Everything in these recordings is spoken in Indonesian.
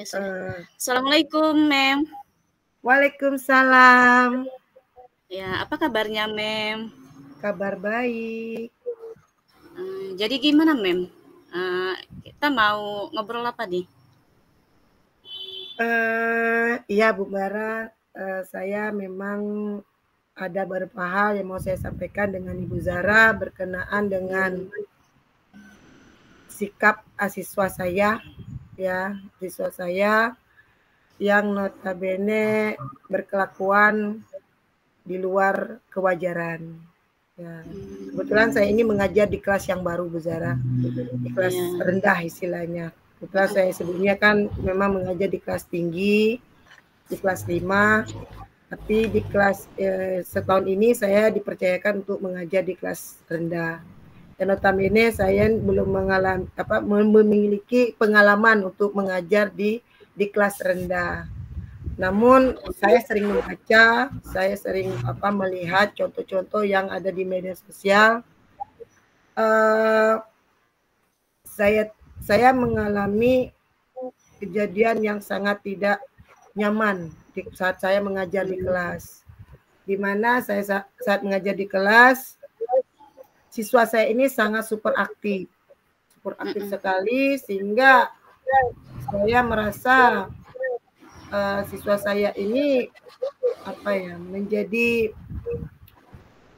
Ya sudah. Eh, Assalamualaikum, Mem. Waalaikumsalam. Ya, apa kabarnya, Mem? Kabar baik. Jadi gimana, Mem? Eh, kita mau ngobrol apa nih? Iya Bu Bara, saya memang ada beberapa hal yang mau saya sampaikan dengan Ibu Zara berkenaan dengan sikap siswa saya, ya, siswa saya yang notabene berkelakuan di luar kewajaran. Ya, kebetulan saya ini mengajar di kelas yang baru Bu Zara, di kelas Ya, rendah istilahnya. Kebetulan saya sebelumnya kan memang mengajar di kelas tinggi, di kelas 5, tapi di kelas setahun ini saya dipercayakan untuk mengajar di kelas rendah. Dan notabene saya belum memiliki pengalaman untuk mengajar di kelas rendah. Namun saya sering membaca, saya sering melihat contoh-contoh yang ada di media sosial. Saya mengalami kejadian yang sangat tidak nyaman saat saya mengajar di kelas. Di mana saya saat mengajar di kelas, siswa saya ini sangat super aktif sekali, sehingga saya merasa siswa saya ini menjadi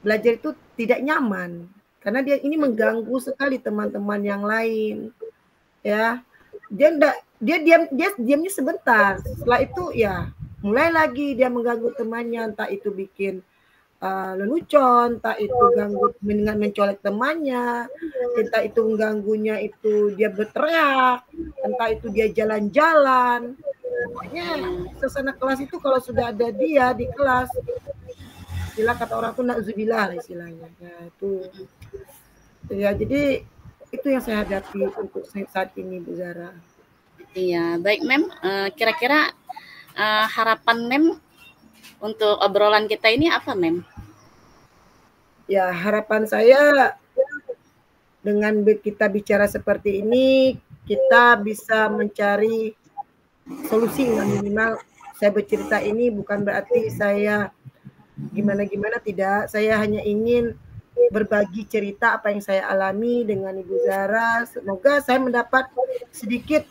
belajar itu tidak nyaman karena dia ini mengganggu sekali teman-teman yang lain, ya. Dia diamnya sebentar, setelah itu ya mulai lagi dia mengganggu temannya, entah itu bikin lelucon, entah itu ganggu dengan mencolek temannya, entah itu mengganggunya itu dia berteriak, entah itu dia jalan-jalan. Pokoknya suasana kelas itu kalau sudah ada dia di kelas, istilah kata orang tuh na'udzubillah istilahnya. Ya itu. Ya jadi itu yang saya hadapi untuk saat ini Bu Zara. iya, baik, Mem. Kira-kira harapan Mem untuk obrolan kita ini apa, Mem? Ya, harapan saya dengan kita bicara seperti ini, kita bisa mencari solusi yang minimal. Saya bercerita ini bukan berarti saya gimana-gimana, tidak. Saya hanya ingin berbagi cerita apa yang saya alami dengan Ibu Zara. Semoga saya mendapat sedikit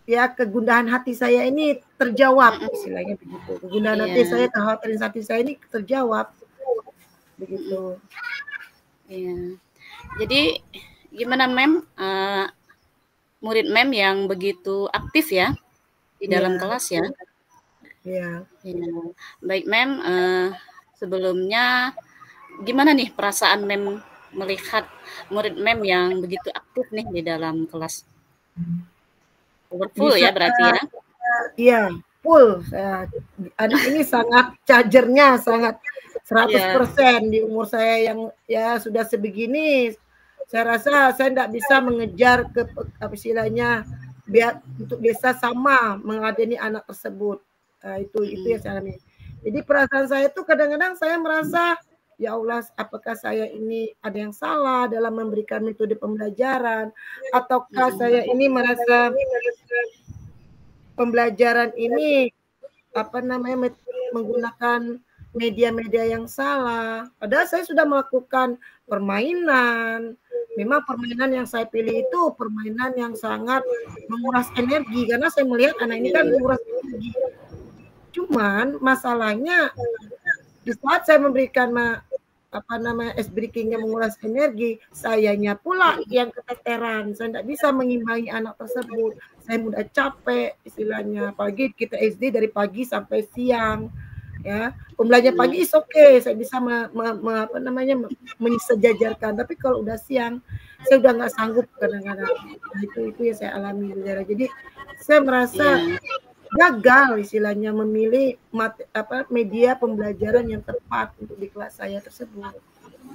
ya kegundahan hati saya ini terjawab, istilahnya begitu. Kegundahan hati saya, kekhawatiran hati saya ini terjawab. Begitu. Iya. Jadi gimana, Mem? Murid Mem yang begitu aktif ya di dalam kelas ya? Iya. Iya. Baik, Mem. Sebelumnya gimana nih perasaan Mem melihat murid Mem yang begitu aktif nih di dalam kelas? Powerful ya berarti ya? Iya, full. Anak ini sangat chargernya sangat 100% di umur saya yang ya sudah sebegini. Saya rasa saya tidak bisa mengejar ke istilahnya biar untuk bisa sama mengadeni anak tersebut. Itu yang saya alami. Jadi perasaan saya itu kadang-kadang saya merasa ya Allah, apakah saya ini ada yang salah dalam memberikan metode pembelajaran, ataukah saya ini merasa pembelajaran ini menggunakan media-media yang salah. Padahal saya sudah melakukan permainan. Memang permainan yang saya pilih itu permainan yang sangat menguras energi karena saya melihat anak ini kan menguras energi. Cuman masalahnya di saat saya memberikan ice breaking yang menguras energi, sayanya pula yang keteteran. Saya tidak bisa mengimbangi anak tersebut. Saya mudah capek istilahnya. Apalagi kita SD dari pagi sampai siang. Ya, pembelajaran pagi is okay, saya bisa mensejajarkan. Tapi kalau udah siang, saya udah nggak sanggup kadang-kadang. Nah, itu yang saya alami, Jadi saya merasa gagal istilahnya memilih media pembelajaran yang tepat untuk di kelas saya tersebut.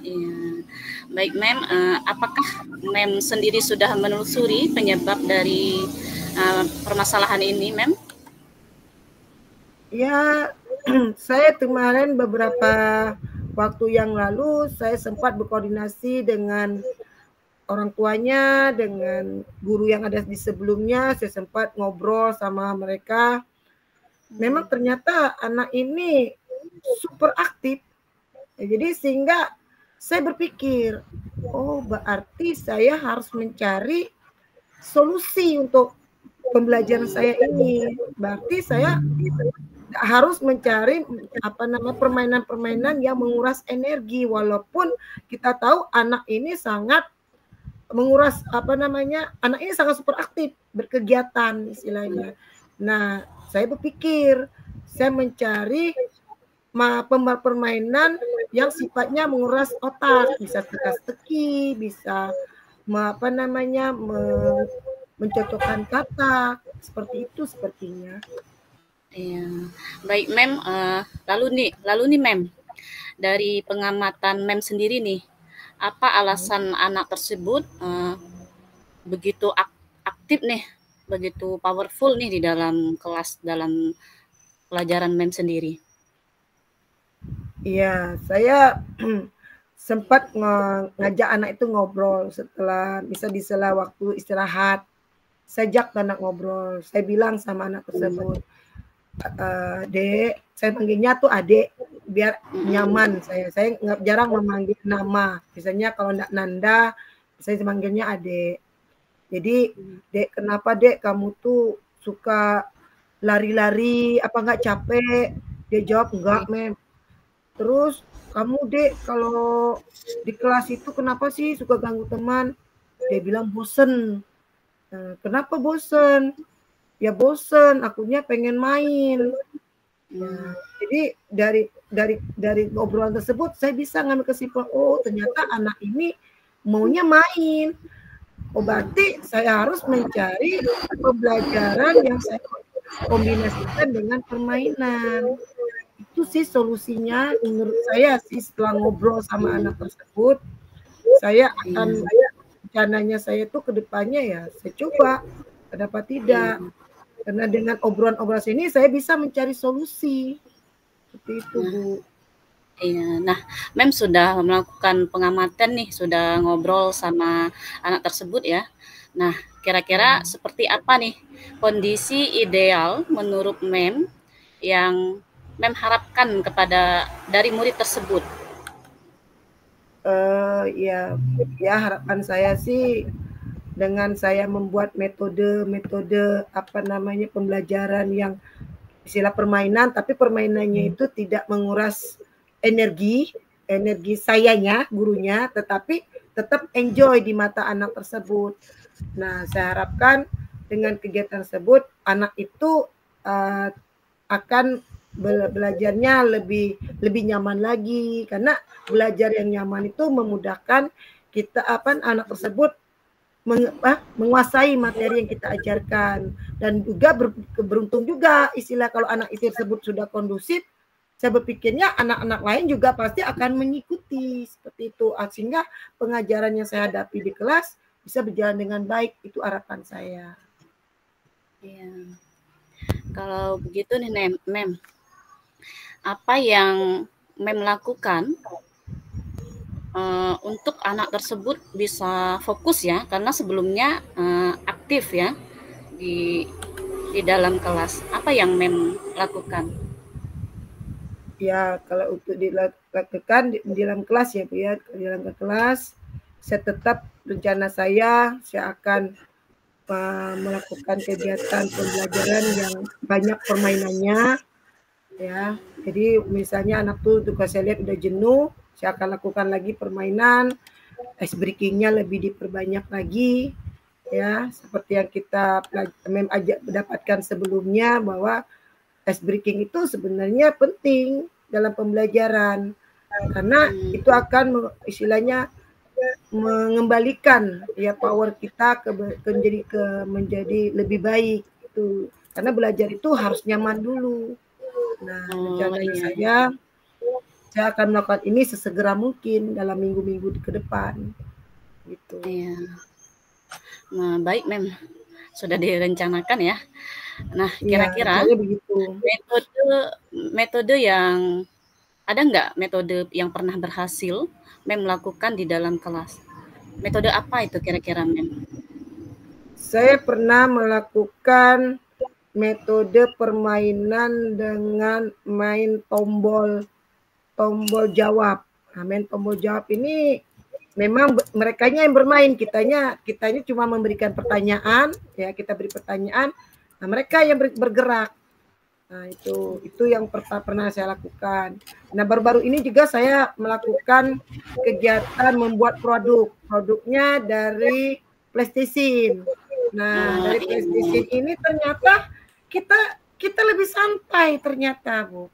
Iya. Baik, Mem. Apakah Mem sendiri sudah menelusuri penyebab dari permasalahan ini, Mem? Ya, saya kemarin beberapa waktu yang lalu saya sempat berkoordinasi dengan orang tuanya, dengan guru yang ada di sebelumnya, saya sempat ngobrol sama mereka. Memang ternyata anak ini super aktif. Jadi sehingga saya berpikir, oh berarti saya harus mencari solusi untuk pembelajaran saya ini. Berarti saya harus mencari permainan-permainan yang menguras energi, walaupun kita tahu anak ini sangat menguras anak ini sangat super aktif berkegiatan istilahnya. Nah, saya berpikir saya mencari permainan yang sifatnya menguras otak, bisa teka-teki, bisa mencocokkan kata, seperti itu sepertinya. Iya. Baik, Mem, lalu nih, Mem, dari pengamatan Mem sendiri nih, apa alasan anak tersebut begitu aktif nih, begitu powerful nih di dalam kelas, dalam pelajaran Mem sendiri? Iya, saya sempat ngajak anak itu ngobrol setelah di sela waktu istirahat. Saya ajak anak ngobrol. Saya bilang sama anak tersebut, Dek, saya panggilnya tuh Adek biar nyaman saya. Saya jarang memanggil nama. Biasanya kalau enggak Nanda, saya manggilnya Adek. Jadi, Dek, kenapa Dek kamu tuh suka lari-lari, apa enggak capek? Dia jawab, enggak, Mem. Terus kamu Dek kalau di kelas itu kenapa sih suka ganggu teman? Dia bilang bosen. Kenapa bosen? Ya bosen, akunya pengen main. Ya, jadi dari obrolan tersebut saya bisa ngambil kesimpulan, oh ternyata anak ini maunya main. Oh berarti saya harus mencari pembelajaran yang saya kombinasikan dengan permainan. Itu sih solusinya menurut saya sih. Setelah ngobrol sama anak tersebut, saya akan rencananya saya tuh ke depannya ya saya coba, kenapa tidak? Karena dengan obrolan-obrolan ini saya bisa mencari solusi. Seperti itu, Bu. Iya. Nah, Mem sudah melakukan pengamatan nih, sudah ngobrol sama anak tersebut ya. Nah, kira-kira seperti apa nih kondisi ideal menurut Mem yang Mem harapkan dari murid tersebut? Ya harapan saya sih dengan saya membuat metode pembelajaran yang istilah permainan, tapi permainannya itu tidak menguras energi sayanya, gurunya, tetapi tetap enjoy di mata anak tersebut. Nah, saya harapkan dengan kegiatan tersebut anak itu akan belajarnya lebih nyaman lagi, karena belajar yang nyaman itu memudahkan kita anak tersebut menguasai materi yang kita ajarkan. Dan juga beruntung juga istilah kalau anak itu tersebut sudah kondusif, saya berpikirnya anak-anak lain juga pasti akan mengikuti seperti itu, sehingga pengajaran yang saya hadapi di kelas bisa berjalan dengan baik. Itu harapan saya. Iya. Kalau begitu nih Mem, apa yang Mem lakukan untuk anak tersebut bisa fokus ya, karena sebelumnya aktif ya di dalam kelas. Apa yang Mem lakukan? Ya, kalau untuk dilakukan di dalam kelas ya Bu ya, di dalam kelas saya tetap rencana saya akan melakukan kegiatan pembelajaran yang banyak permainannya ya. Jadi misalnya anak tuh saya lihat udah jenuh, saya akan lakukan lagi permainan, ice breaking-nya lebih diperbanyak lagi ya, seperti yang kita dapatkan sebelumnya, bahwa ice breaking itu sebenarnya penting dalam pembelajaran karena itu akan istilahnya mengembalikan ya power kita menjadi lebih baik itu, karena belajar itu harus nyaman dulu. Nah, rencananya saya akan melakukan ini sesegera mungkin dalam minggu-minggu ke depan gitu. Iya. Nah, baik Mem, sudah direncanakan ya. Nah, kira-kira metode yang ada nggak metode yang pernah berhasil Mem lakukan di dalam kelas? Metode apa itu kira-kira, Mem? Saya pernah melakukan metode permainan dengan main tombol jawab. Nah, main tombol jawab ini memang merekanya yang bermain, kitanya cuma memberikan pertanyaan, ya kita beri pertanyaan, nah mereka yang bergerak. Nah itu yang pernah saya lakukan. Nah baru-baru ini juga saya melakukan kegiatan membuat produknya dari PlayStation. Nah dari PlayStation ini ternyata kita lebih santai ternyata, Bu.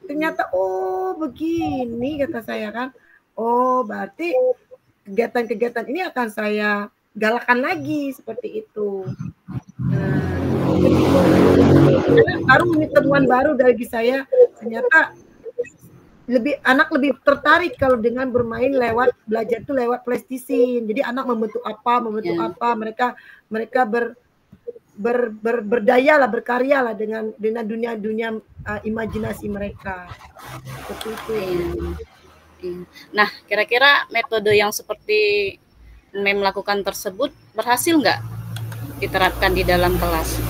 Ternyata oh begini kata saya kan. Oh berarti kegiatan-kegiatan ini akan saya galakan lagi seperti itu. Nah, baru ini temuan baru dari saya, ternyata anak lebih tertarik kalau dengan bermain belajar itu lewat PlayStation. Jadi anak membentuk apa, mereka berdaya lah, berkarya lah dengan dunia imajinasi mereka. Seperti itu. Nah, kira-kira metode yang seperti Mem lakukan tersebut berhasil nggak diterapkan di dalam kelas?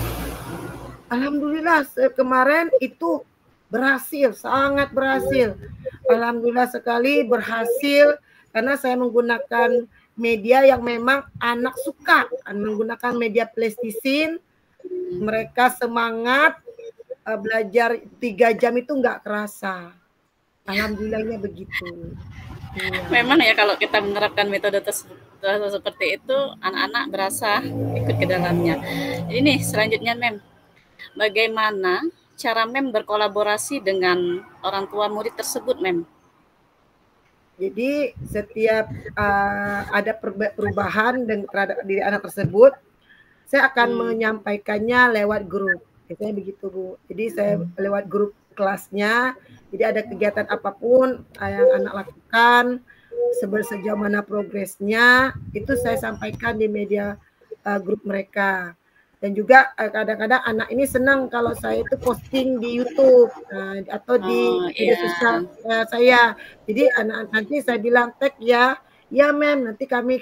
Alhamdulillah kemarin itu berhasil, sangat berhasil. Alhamdulillah sekali berhasil karena saya menggunakan media yang memang anak suka, menggunakan media PlayStation. Mereka semangat belajar 3 jam itu nggak kerasa. Alhamdulillahnya begitu. Memang ya kalau kita menerapkan metode seperti itu, anak-anak berasa ikut ke dalamnya. Jadi nih selanjutnya Mem, bagaimana cara Mem berkolaborasi dengan orang tua murid tersebut, Mem? Jadi setiap ada perubahan terhadap diri anak tersebut, saya akan menyampaikannya lewat grup. Biasanya begitu, Bu. Jadi saya lewat grup kelasnya, jadi ada kegiatan apapun yang anak lakukan, sejauh mana progresnya, itu saya sampaikan di media grup mereka. Dan juga kadang-kadang anak ini senang kalau saya itu posting di YouTube atau di media sosial saya. Jadi anak nanti saya bilang tag ya Mem, nanti kami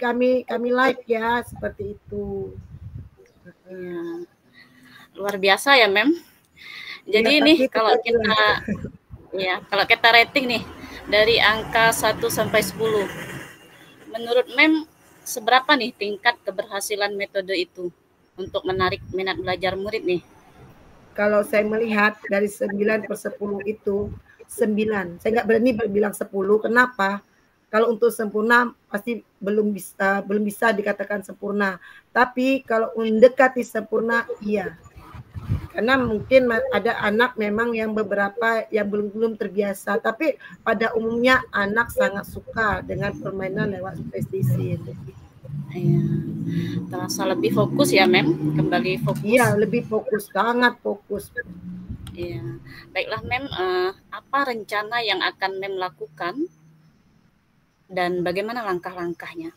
like ya, seperti itu. Luar biasa ya, Mem. Jadi nih kalau kita rating nih dari angka 1 sampai 10. Menurut Mem seberapa nih tingkat keberhasilan metode itu untuk menarik minat belajar murid nih? Kalau saya melihat dari 9/10 itu 9. Saya nggak berani bilang 10. Kenapa? Kalau untuk sempurna pasti belum bisa dikatakan sempurna. Tapi kalau mendekati sempurna, iya. Karena mungkin ada anak memang yang beberapa yang belum terbiasa. Tapi pada umumnya anak sangat suka dengan permainan lewat PlayStation. Iya. Terasa lebih fokus ya, Mem? Kembali fokus. Iya, lebih fokus, sangat fokus. Iya. Baiklah, Mem, apa rencana yang akan Mem lakukan dan bagaimana langkah-langkahnya?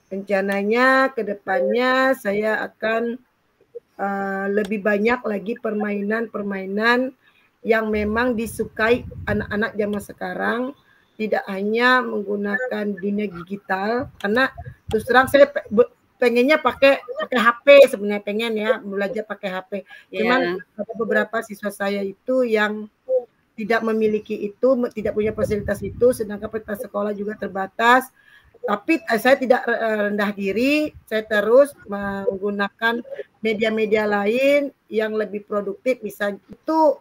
Rencananya ke depannya saya akan lebih banyak lagi permainan-permainan yang memang disukai anak-anak zaman sekarang, tidak hanya menggunakan dunia digital, karena terus terang saya pengennya pakai HP, sebenarnya pengen ya belajar pakai HP. Cuman ada beberapa siswa saya itu yang tidak memiliki itu, tidak punya fasilitas itu, sedangkan fasilitas sekolah juga terbatas. Tapi saya tidak rendah diri, saya terus menggunakan media-media lain yang lebih produktif. Misalnya itu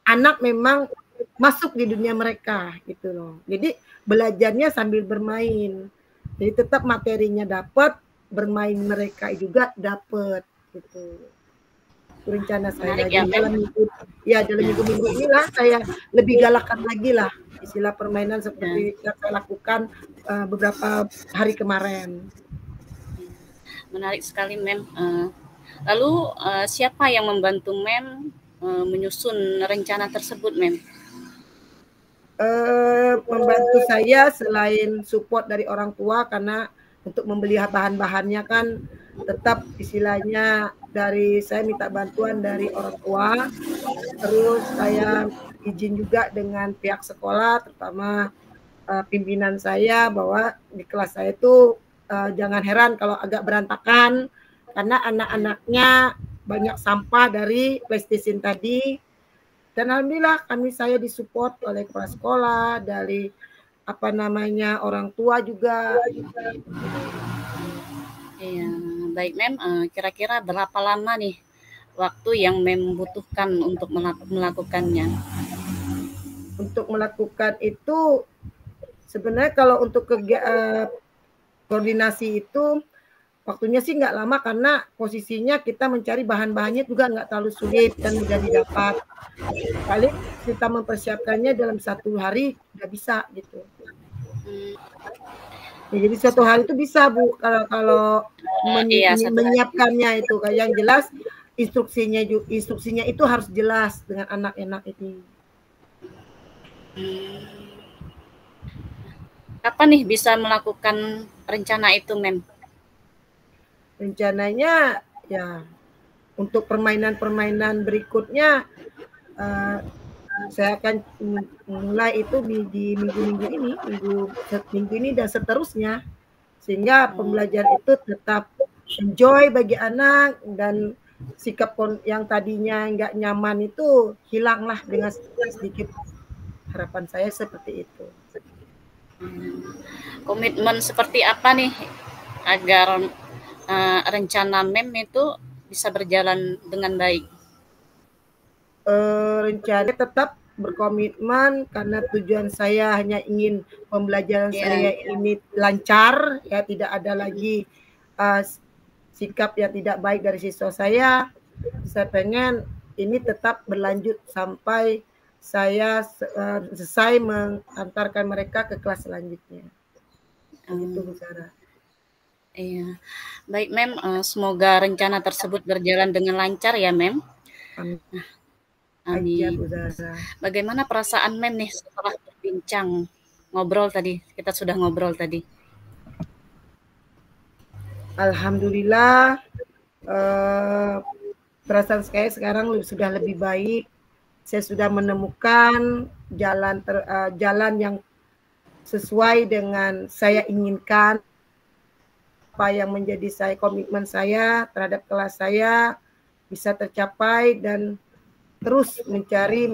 anak memang masuk di dunia mereka gitu loh. Jadi belajarnya sambil bermain. Jadi tetap materinya dapat, bermain mereka juga dapat gitu. Rencana saya dalam minggu-minggu inilah saya lebih galakan lagi lah istilah permainan seperti yang saya lakukan beberapa hari kemarin. Menarik sekali, Mem. Lalu siapa yang membantu Mem menyusun rencana tersebut, Mem? Membantu saya selain support dari orang tua, karena untuk membeli bahan-bahannya kan tetap istilahnya dari saya minta bantuan dari orang tua, terus saya izin juga dengan pihak sekolah, terutama pimpinan saya bahwa di kelas saya itu jangan heran kalau agak berantakan karena anak-anaknya banyak sampah dari PlayStation tadi. Dan alhamdulillah saya disupport oleh kepala sekolah, dari orang tua juga. Iya, baik Mem. Kira-kira berapa lama nih waktu yang Mem butuhkan untuk melakukannya? Untuk melakukan itu sebenarnya kalau untuk koordinasi itu waktunya sih nggak lama karena posisinya kita mencari bahan-bahannya juga nggak terlalu sulit dan mudah didapat. Paling kita mempersiapkannya dalam 1 hari udah bisa gitu. Ya, jadi suatu hari itu bisa Bu kalau Iya, menyiapkannya itu. Yang jelas instruksinya itu harus jelas dengan anak-anak ini. Kapan nih bisa melakukan rencana itu, Mem? Rencananya ya untuk permainan-permainan berikutnya saya akan mulai itu di minggu ini dan seterusnya, sehingga pembelajaran itu tetap enjoy bagi anak dan sikap yang tadinya nggak nyaman itu hilanglah dengan sedikit. Harapan saya seperti itu. Komitmen seperti apa nih agar rencana Mem itu bisa berjalan dengan baik? Rencana tetap berkomitmen karena tujuan saya hanya ingin pembelajaran saya ini lancar, ya tidak ada lagi sikap yang tidak baik dari siswa saya. Saya pengen ini tetap berlanjut sampai saya selesai mengantarkan mereka ke kelas selanjutnya. Itu Bu Sarah. Iya, baik Mem. Semoga rencana tersebut berjalan dengan lancar ya Mem. Amin. Amin. Bagaimana perasaan Mem nih setelah berbincang ngobrol tadi? Kita sudah ngobrol tadi. Alhamdulillah, perasaan saya sekarang sudah lebih baik. Saya sudah menemukan jalan yang sesuai dengan saya inginkan. Apa yang menjadi komitmen saya terhadap kelas saya bisa tercapai dan terus mencari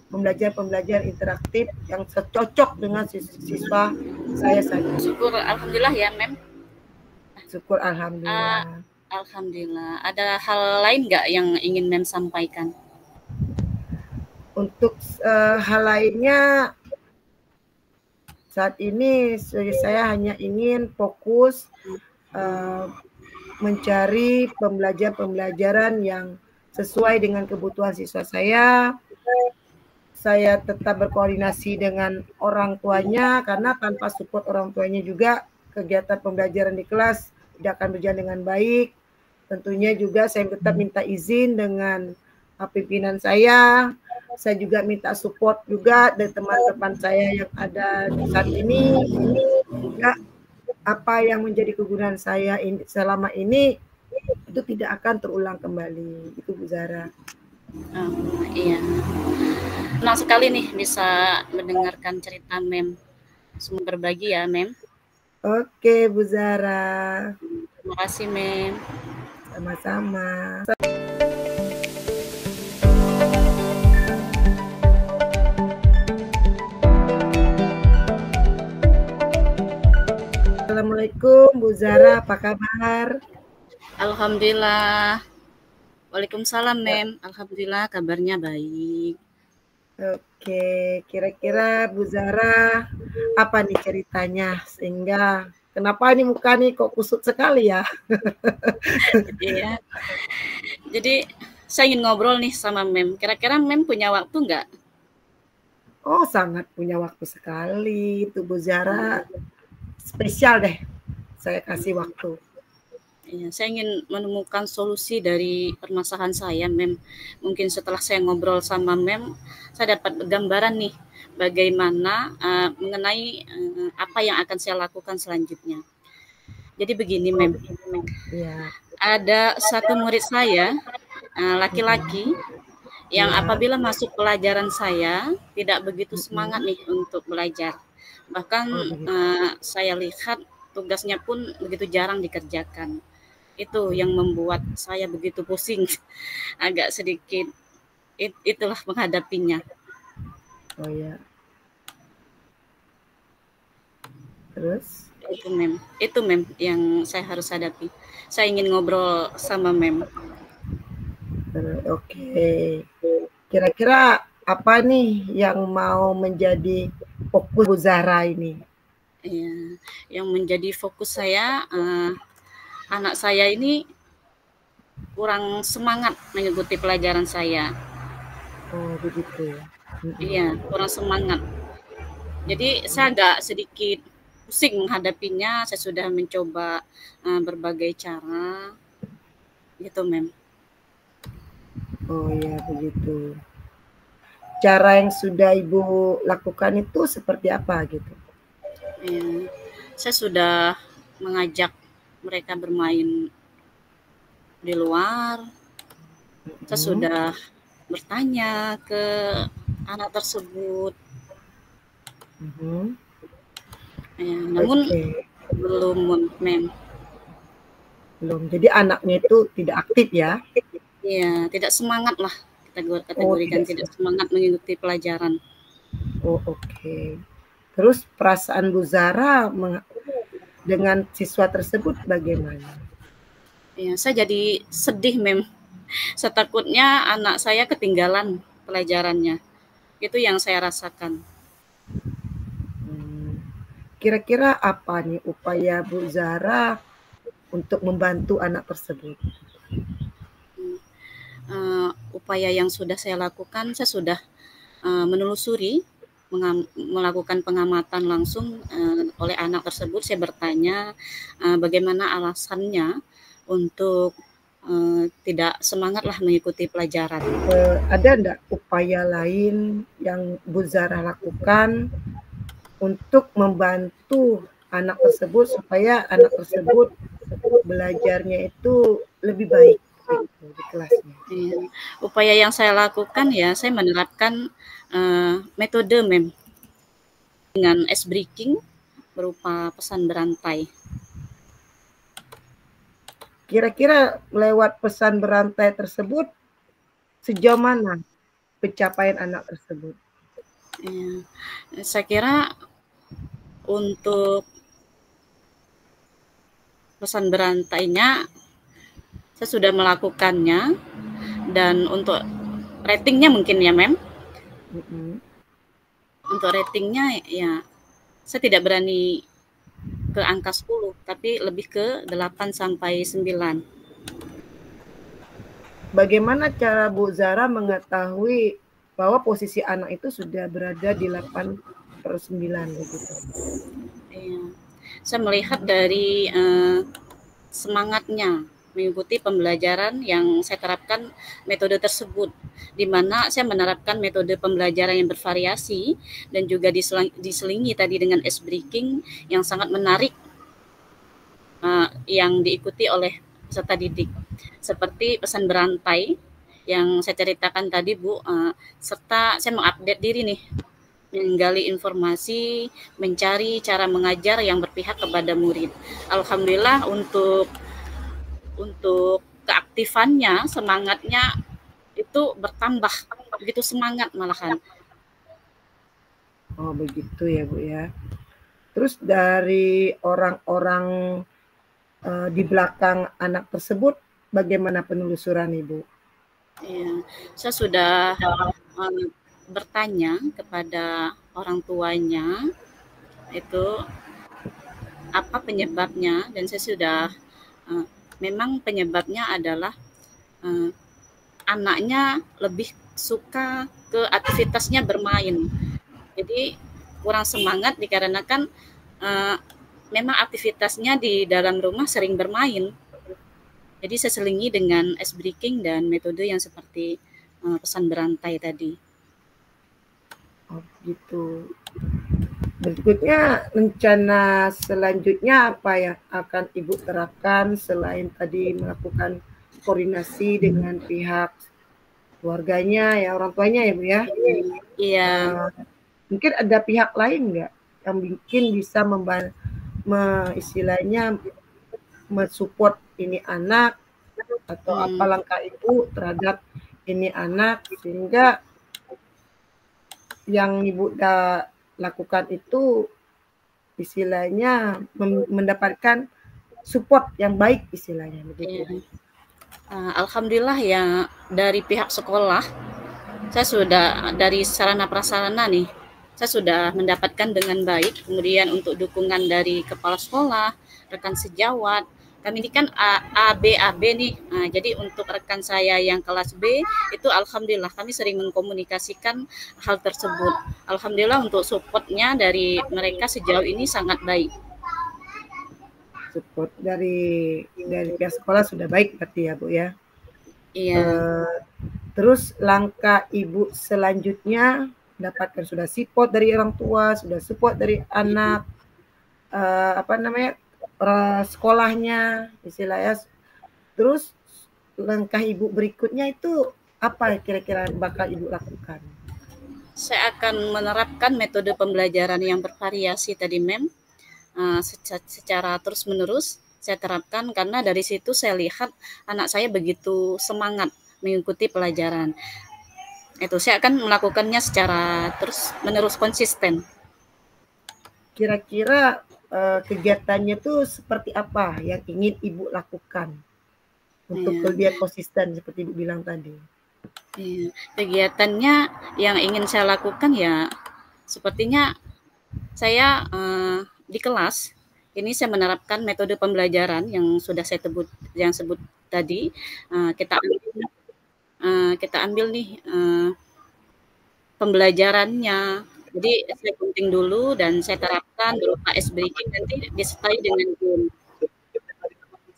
pembelajaran interaktif yang cocok dengan siswa saya saja. Syukur alhamdulillah ya Mem. Syukur alhamdulillah. Alhamdulillah. Ada hal lain nggak yang ingin Mem sampaikan? Untuk hal lainnya saat ini saya hanya ingin fokus mencari pembelajaran yang sesuai dengan kebutuhan siswa saya. Saya tetap berkoordinasi dengan orang tuanya karena tanpa support orang tuanya juga kegiatan pembelajaran di kelas tidak akan berjalan dengan baik. Tentunya juga saya tetap minta izin dengan pimpinan saya. Saya juga minta support juga dari teman-teman saya yang ada saat ini. Juga apa yang menjadi kegunaan saya selama ini itu tidak akan terulang kembali. Itu Bu Zara. Iya. Senang sekali nih bisa mendengarkan cerita Mem. Semua berbagi ya Mem. Oke Bu Zara. Terima kasih Mem. Sama-sama. Assalamualaikum Bu Zara, apa kabar? Alhamdulillah. Waalaikumsalam Mem. Alhamdulillah kabarnya baik. Oke, kira-kira Bu Zara apa nih ceritanya sehingga kenapa ini muka nih kok kusut sekali ya? Iya. Jadi saya ingin ngobrol nih sama Mem. Kira-kira Mem punya waktu nggak? Oh, sangat punya waktu sekali itu Bu Zara. Spesial deh, saya kasih waktu. Ya, saya ingin menemukan solusi dari permasalahan saya, Mem. Mungkin setelah saya ngobrol sama Mem, saya dapat gambaran nih bagaimana mengenai apa yang akan saya lakukan selanjutnya. Jadi begini, Mem. Ya. Ada satu murid saya, laki-laki, yang Iya. apabila masuk pelajaran saya tidak begitu semangat Mm-mm. nih untuk belajar. Bahkan Oh begitu. saya lihat tugasnya pun begitu jarang dikerjakan. Itu yang membuat saya begitu pusing, agak sedikit itulah menghadapinya. Oh ya. Terus? Itu mem yang saya harus hadapi. Saya ingin ngobrol sama mem. Oke. Kira-kira apa nih yang mau menjadi fokus Bu Zahra ini? Ya, yang menjadi fokus saya, anak saya ini kurang semangat mengikuti pelajaran saya. Oh begitu ya. Mm-mm. Iya, kurang semangat. Jadi saya agak sedikit pusing menghadapinya. Saya sudah mencoba berbagai cara, gitu, mem. Oh ya begitu. Cara yang sudah Ibu lakukan itu seperti apa gitu? Ya, saya sudah mengajak mereka bermain di luar. Saya Mm-mm. sudah bertanya ke anak tersebut. Mhm. Ya, namun Oke, belum, mem. belum. Jadi anaknya itu tidak aktif ya? Iya, tidak semangat lah kita Oh kategorikan tidak tidak sih. semangat mengikuti pelajaran. Oh oke. Terus perasaan Bu Zara dengan siswa tersebut bagaimana? Ya, saya jadi sedih, mem. Saya takutnya anak saya ketinggalan pelajarannya. Itu yang saya rasakan. Hmm. Kira-kira apa nih upaya Bu Zara untuk membantu anak tersebut? Upaya yang sudah saya lakukan, saya sudah menelusuri, melakukan pengamatan langsung oleh anak tersebut. Saya bertanya bagaimana alasannya untuk tidak semangatlah mengikuti pelajaran. Ada enggak upaya lain yang Bu Zara lakukan untuk membantu anak tersebut supaya anak tersebut belajarnya itu lebih baik gitu, di kelasnya? Iya. Upaya yang saya lakukan ya, saya menerapkan metode mem dengan ice breaking berupa pesan berantai. Kira-kira lewat pesan berantai tersebut sejauh mana pencapaian anak tersebut? Ya, saya kira untuk pesan berantainya saya sudah melakukannya dan untuk ratingnya mungkin ya mem. Mm-mm. Untuk ratingnya ya saya tidak berani ke angka 10 tapi lebih ke 8 sampai 9. Bagaimana cara Bu Zara mengetahui bahwa posisi anak itu sudah berada di 8/9 begitu? Ya. Saya melihat dari semangatnya mengikuti pembelajaran yang saya terapkan metode tersebut, di mana saya menerapkan metode pembelajaran yang bervariasi dan juga diselingi tadi dengan ice breaking yang sangat menarik yang diikuti oleh peserta didik, seperti pesan berantai yang saya ceritakan tadi Bu, serta saya mengupdate diri nih, menggali informasi, mencari cara mengajar yang berpihak kepada murid. Alhamdulillah untuk keaktifannya, semangatnya itu bertambah, begitu semangat malahan. Oh begitu ya Bu ya. Terus dari orang-orang di belakang anak tersebut bagaimana penelusuran Ibu? Ya, saya sudah bertanya kepada orang tuanya itu apa penyebabnya dan saya sudah memang penyebabnya adalah uh, anaknya lebih suka ke aktivitasnya bermain. Jadi kurang semangat dikarenakan uh, memang aktivitasnya di dalam rumah sering bermain. Jadi saya selingi dengan ice breaking dan metode yang seperti pesan berantai tadi. Oh gitu. Berikutnya rencana selanjutnya apa yang akan Ibu terapkan selain tadi melakukan koordinasi dengan pihak keluarganya ya, orang tuanya ya Bu ya. Iya. Mungkin ada pihak lain nggak yang mungkin bisa istilahnya mensupport ini anak atau apa langkah ibu terhadap ini anak sehingga yang ibu lakukan itu istilahnya mendapatkan support yang baik istilahnya begitu. Alhamdulillah ya dari pihak sekolah saya sudah dari sarana prasarana nih saya sudah mendapatkan dengan baik. Kemudian untuk dukungan dari kepala sekolah, rekan sejawat, kami ini kan AB nih. Nah, jadi untuk rekan saya yang kelas B itu alhamdulillah kami sering mengkomunikasikan hal tersebut. Alhamdulillah untuk supportnya dari mereka sejauh ini sangat baik. Support dari pihak sekolah sudah baik berarti ya Bu ya. Iya. Terus langkah ibu selanjutnya dapatkan sudah support dari orang tua, sudah support dari anak, sekolahnya istilahnya. Terus langkah ibu berikutnya itu apa kira-kira bakal ibu lakukan? Saya akan menerapkan metode pembelajaran yang bervariasi tadi Mem, secara terus-menerus saya terapkan karena dari situ saya lihat anak saya begitu semangat mengikuti pelajaran. Itu saya akan melakukannya secara terus-menerus konsisten. Kira-kira kegiatannya tuh seperti apa yang ingin ibu lakukan untuk lebih konsisten seperti ibu bilang tadi? Kegiatannya yang ingin saya lakukan ya sepertinya saya di kelas ini saya menerapkan metode pembelajaran yang sudah saya sebut tadi. Kita ambil nih pembelajarannya. Jadi saya gunting dulu dan saya terapkan berupa ice breaking nanti disertai dengan game.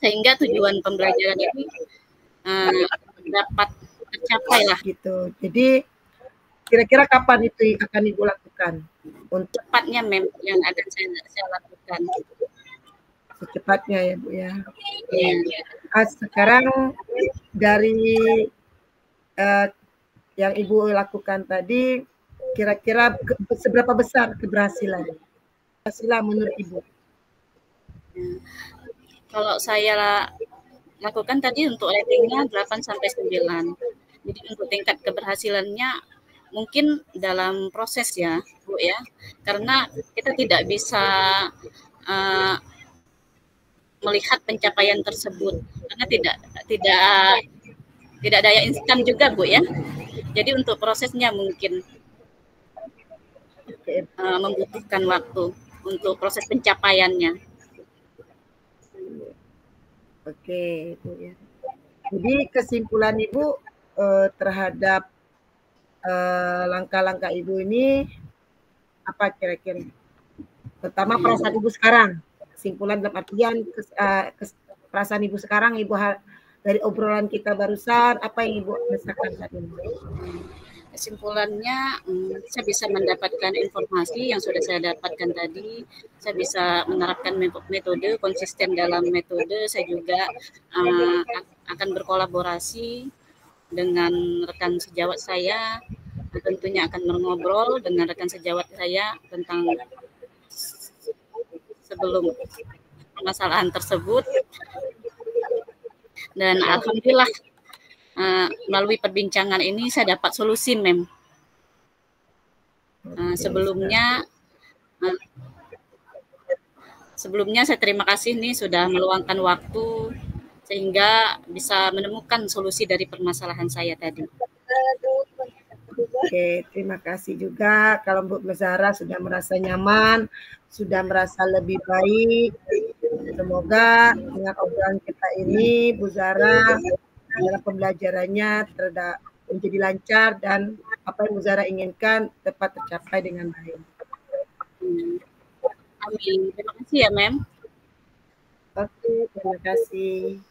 Sehingga tujuan pembelajaran ini dapat tercapai lah. Gitu. Jadi kira-kira kapan itu akan ibu lakukan? Untuk cepatnya yang akan saya lakukan. Secepatnya ya Bu ya. Sekarang dari yang ibu lakukan tadi, kira-kira seberapa besar keberhasilan menurut ibu? Kalau saya lakukan tadi untuk ratingnya 8 sampai 9. Jadi untuk tingkat keberhasilannya mungkin dalam proses ya, Bu ya. Karena kita tidak bisa melihat pencapaian tersebut karena tidak daya instan juga Bu ya. Jadi untuk prosesnya mungkin membutuhkan waktu untuk proses pencapaiannya. Oke, Ibu ya. Jadi kesimpulan Ibu terhadap langkah-langkah Ibu ini apa kira-kira? Pertama perasaan Ibu sekarang. Kesimpulan dalam artian perasaan Ibu sekarang, Ibu dari obrolan kita barusan, apa yang Ibu rasakan saat ini? Kesimpulannya, saya bisa mendapatkan informasi yang sudah saya dapatkan tadi. Saya bisa menerapkan metode, konsisten dalam metode. Saya juga akan berkolaborasi dengan rekan sejawat saya. Tentunya akan mengobrol dengan rekan sejawat saya tentang sebelum permasalahan tersebut. Dan alhamdulillah melalui perbincangan ini saya dapat solusi Mem. Sebelumnya saya terima kasih nih sudah meluangkan waktu sehingga bisa menemukan solusi dari permasalahan saya tadi. Oke, terima kasih juga kalau Bu Zahra sudah merasa nyaman, sudah merasa lebih baik. Semoga dengan obrolan kita ini Bu Zahra dalam pembelajarannya menjadi lancar dan apa yang Bu Zahra inginkan dapat tercapai dengan baik. Amin. Terima kasih ya, Mem. Oke, terima kasih.